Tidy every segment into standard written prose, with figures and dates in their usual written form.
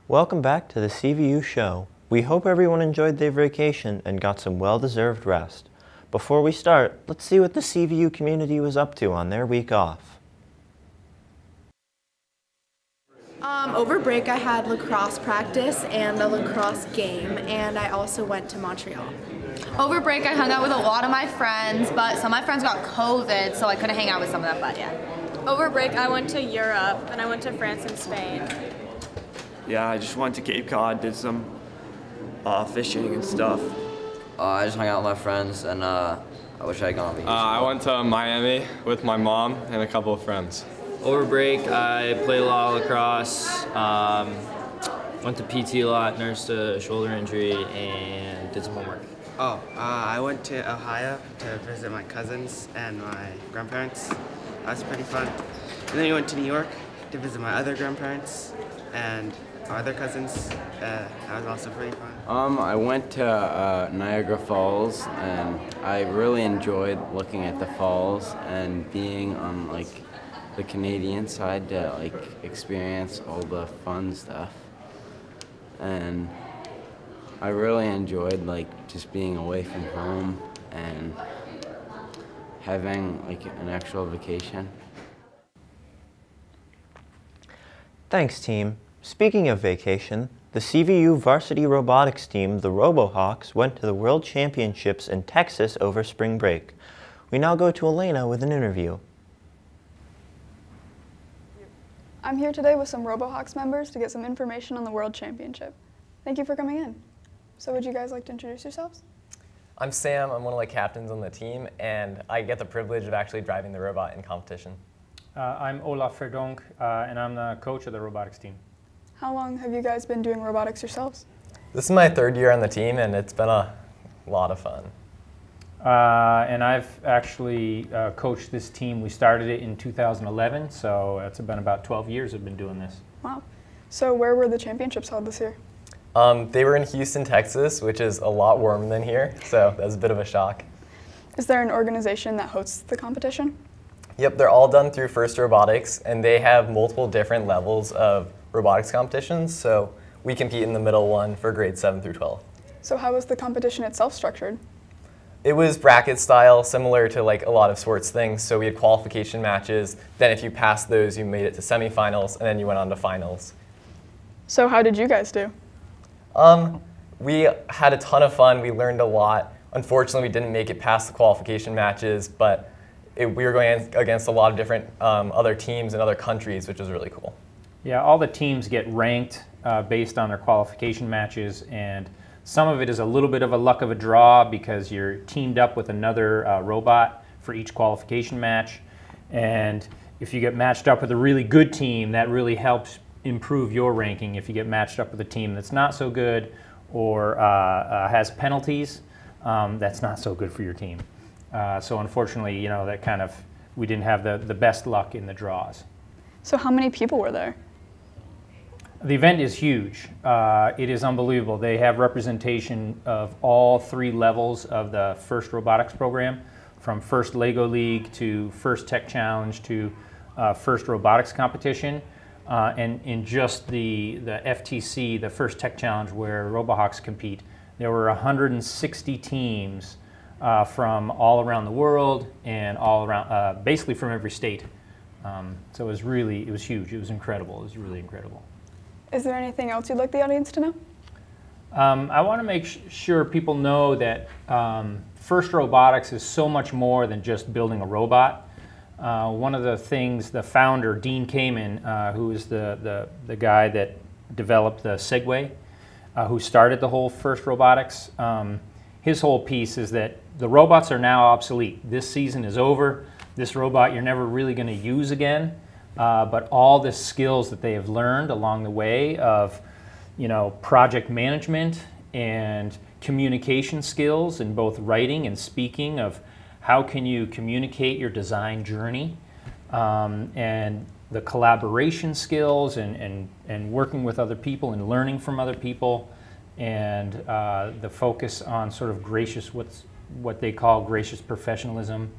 Welcome back to the CVU Show. We hope everyone enjoyed their vacation and got some well-deserved rest. Before we start, let's see what the CVU community was up to on their week off. Over break I had lacrosse practice and a lacrosse game, and I also went to Montreal. Over break I hung out with a lot of my friends, but some of my friends got COVID, so I couldn't hang out with some of them, but yeah. Over break I went to Europe, and I went to France and Spain. Yeah, I just went to Cape Cod, did some fishing and stuff. I just hung out with my friends, and I wish I had gone on vacation. I went to Miami with my mom and a couple of friends. Over break, I played a lot of lacrosse, went to PT a lot, nursed a shoulder injury, and did some homework. I went to Ohio to visit my cousins and my grandparents. That was pretty fun. And then I went to New York to visit my other grandparents and my other cousins. That was also pretty fun. I went to Niagara Falls, and I really enjoyed looking at the falls and being on the Canadian side to experience all the fun stuff. And I really enjoyed just being away from home and having an actual vacation. Thanks, team. Speaking of vacation, the CVU varsity robotics team, the RoboHawks, went to the World Championships in Texas over spring break. We now go to Elena with an interview. I'm here today with some RoboHawks members to get some information on the World Championship. Thank you for coming in. So would you guys like to introduce yourselves? I'm Sam, I'm one of the captains on the team, and I get the privilege of actually driving the robot in competition. I'm Olaf Verdonk, and I'm the coach of the robotics team. How long have you guys been doing robotics yourselves? This is my third year on the team, and it's been a lot of fun. And I've actually coached this team. We started it in 2011, so it's been about 12 years I've been doing this. Wow. So where were the championships held this year? They were in Houston, Texas, which is a lot warmer than here, so that was a bit of a shock. Is there an organization that hosts the competition? Yep, they're all done through First Robotics, and they have multiple different levels of robotics competitions, so we compete in the middle one for grades 7 through 12. So how was the competition itself structured? It was bracket style, similar to a lot of sports things. So we had qualification matches, then if you passed those, you made it to semifinals, and then you went on to finals. So how did you guys do? We had a ton of fun. We learned a lot. Unfortunately, we didn't make it past the qualification matches, but we were going against a lot of different other teams in other countries, which was really cool. Yeah, all the teams get ranked based on their qualification matches, and some of it is a little bit of a luck of a draw because you're teamed up with another robot for each qualification match. And if you get matched up with a really good team, that really helps improve your ranking. If you get matched up with a team that's not so good or has penalties, that's not so good for your team. So unfortunately, that we didn't have the best luck in the draws. So how many people were there? The event is huge. It is unbelievable. They have representation of all 3 levels of the First Robotics program, from First Lego League to First Tech Challenge to First Robotics Competition. And in just the FTC, the First Tech Challenge, where RoboHawks compete, there were 160 teams from all around the world and all around, basically from every state. So it was huge. It was incredible. It was really incredible. Is there anything else you'd like the audience to know? I want to make sure people know that First Robotics is so much more than just building a robot. One of the things, the founder, Dean Kamen, who is the guy that developed the Segway, who started the whole First Robotics, his whole piece is that the robots are now obsolete. This season is over. This robot you're never really going to use again. But all the skills that they have learned along the way of, project management and communication skills in both writing and speaking, of how can you communicate your design journey, and the collaboration skills and working with other people and learning from other people, and the focus on sort of what they call gracious professionalism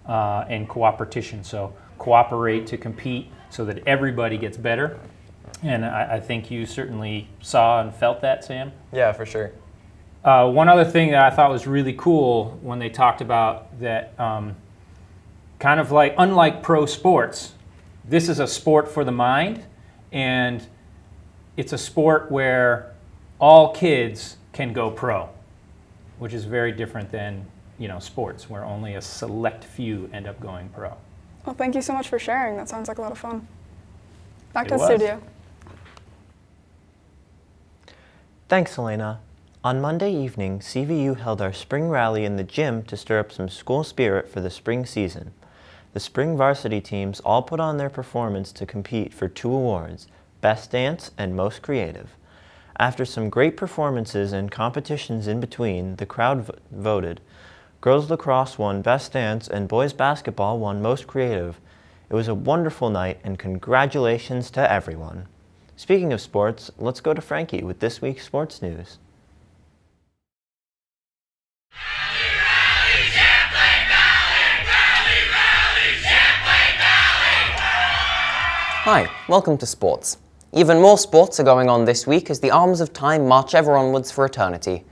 and cooperation. So cooperate to compete so that everybody gets better, And I think you certainly saw and felt that, Sam. Yeah, for sure. One other thing that I thought was really cool when they talked about that, kind of like, unlike pro sports, this is a sport for the mind, and it's a sport where all kids can go pro, which is very different than, you know, sports where only a select few end up going pro. Well, thank you so much for sharing. That sounds like a lot of fun. Back to It the was. studio. Thanks, Elena. On Monday evening, CVU held our spring rally in the gym to stir up some school spirit for the spring season. The spring varsity teams all put on their performance to compete for 2 awards, Best Dance and Most Creative. After some great performances and competitions in between, the crowd voted. Girls lacrosse won Best Dance and boys basketball won Most Creative. It was a wonderful night and congratulations to everyone. Speaking of sports, let's go to Frankie with this week's sports news. Hi, welcome to sports. Even more sports are going on this week as the arms of time march ever onwards for eternity.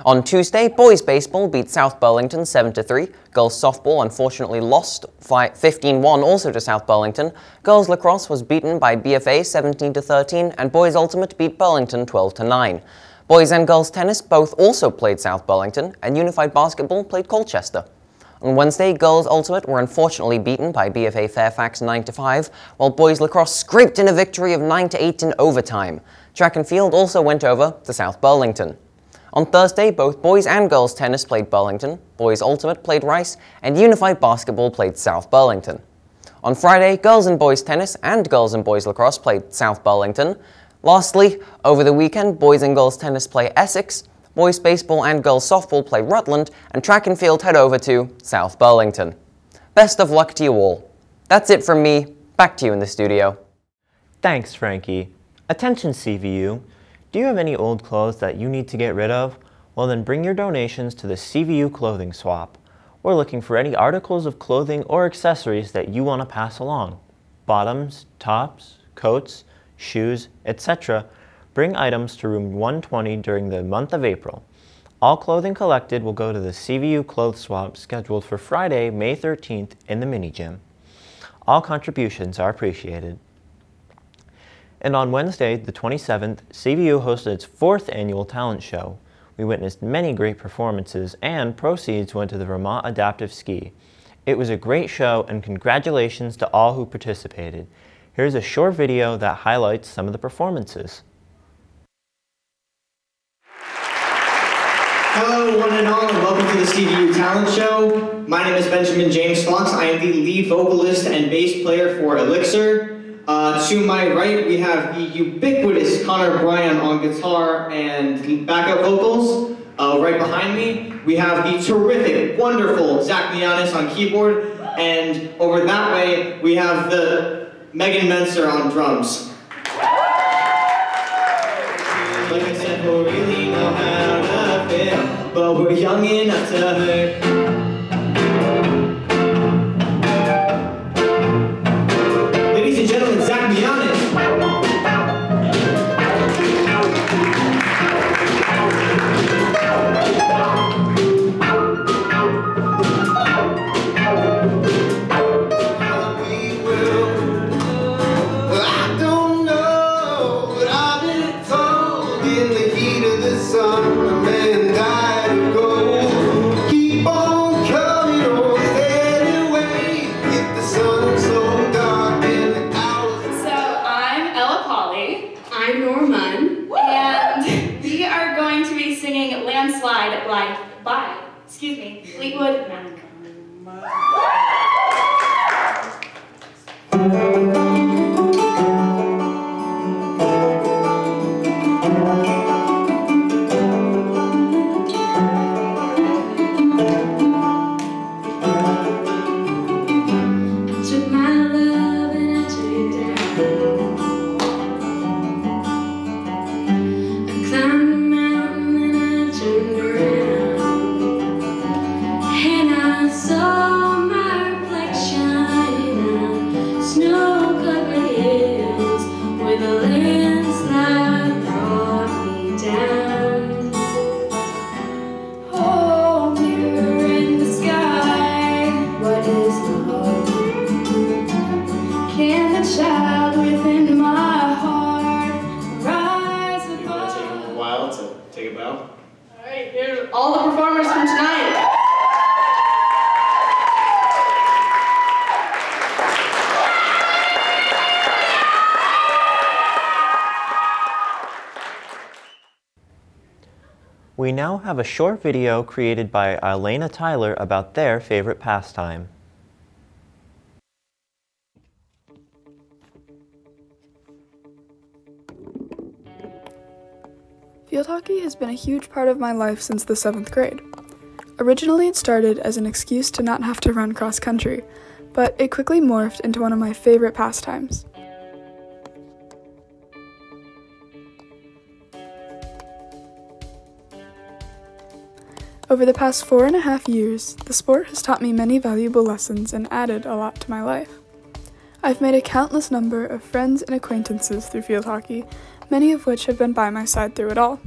On Tuesday, boys baseball beat South Burlington 7-3, girls softball unfortunately lost 15-1 also to South Burlington, girls lacrosse was beaten by BFA 17-13, and boys ultimate beat Burlington 12-9. Boys and girls tennis both also played South Burlington, and unified basketball played Colchester. On Wednesday, girls ultimate were unfortunately beaten by BFA Fairfax 9-5, while boys lacrosse scraped in a victory of 9-8 in overtime. Track and field also went over to South Burlington. On Thursday, both boys and girls tennis played Burlington, boys ultimate played Rice, and unified basketball played South Burlington. On Friday, girls and boys tennis and girls and boys lacrosse played South Burlington. Lastly, over the weekend, boys and girls tennis play Essex, boys baseball and girls softball play Rutland, and track and field head over to South Burlington. Best of luck to you all. That's it from me. Back to you in the studio. Thanks, Frankie. Attention, CVU. Do you have any old clothes that you need to get rid of? Well, then bring your donations to the CVU Clothing Swap. We're looking for any articles of clothing or accessories that you want to pass along. Bottoms, tops, coats, shoes, etc. Bring items to room 120 during the month of April. All clothing collected will go to the CVU Clothes Swap scheduled for Friday, May 13th in the mini gym. All contributions are appreciated. And on Wednesday, the 27th, CVU hosted its 4th annual talent show. We witnessed many great performances, and proceeds went to the Vermont Adaptive Ski. It was a great show, and congratulations to all who participated. Here's a short video that highlights some of the performances. Hello, one and all, and welcome to the CVU Talent Show. My name is Benjamin James Fox. I am the lead vocalist and bass player for Elixir. To my right, we have the ubiquitous Connor Bryan on guitar and backup vocals. Right behind me, we have the terrific, wonderful Zach Mianis on keyboard. And over that way, we have the Megan Menser on drums. Like I said, we really know how to feel, but we're young enough to hurt. Ladies and gentlemen, Zach Mianis. Fleetwood Mac. Took my love and I took it down. I climbed the mountain and I turned around. And I We now have a short video created by Elena Tyler about their favorite pastime. Field hockey has been a huge part of my life since the 7th grade. Originally, it started as an excuse to not have to run cross country, but it quickly morphed into one of my favorite pastimes. Over the past 4.5 years, the sport has taught me many valuable lessons and added a lot to my life. I've made a countless number of friends and acquaintances through field hockey, many of which have been by my side through it all.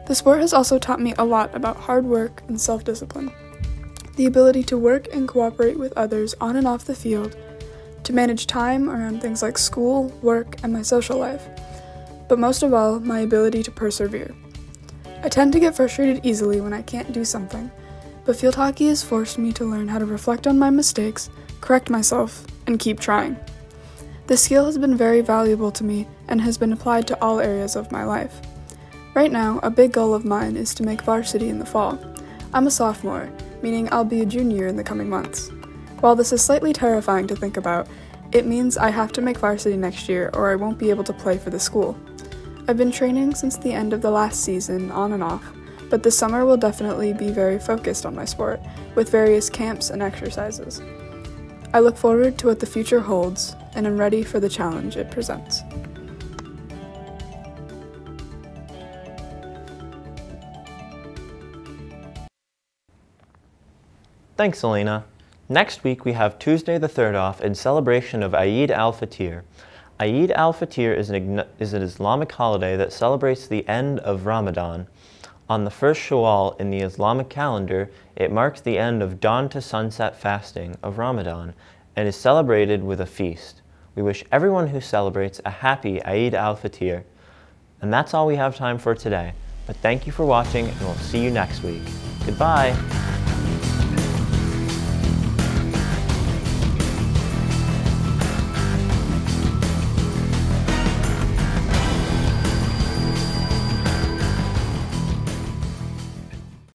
The sport has also taught me a lot about hard work and self-discipline, the ability to work and cooperate with others on and off the field, to manage time around things like school, work, and my social life, but most of all, my ability to persevere. I tend to get frustrated easily when I can't do something, but field hockey has forced me to learn how to reflect on my mistakes, correct myself, and keep trying. This skill has been very valuable to me and has been applied to all areas of my life. Right now, a big goal of mine is to make varsity in the fall. I'm a sophomore, meaning I'll be a junior in the coming months. While this is slightly terrifying to think about, it means I have to make varsity next year or I won't be able to play for the school. I've been training since the end of the last season, on and off, but this summer will definitely be very focused on my sport, with various camps and exercises. I look forward to what the future holds, and am ready for the challenge it presents. Thanks, Elena. Next week we have Tuesday the 3rd off in celebration of Eid al-Fitr. Eid al-Fitr is an Islamic holiday that celebrates the end of Ramadan. On the first Shawwal in the Islamic calendar, it marks the end of dawn to sunset fasting of Ramadan and is celebrated with a feast. We wish everyone who celebrates a happy Eid al-Fitr. And that's all we have time for today. But thank you for watching, and we'll see you next week. Goodbye!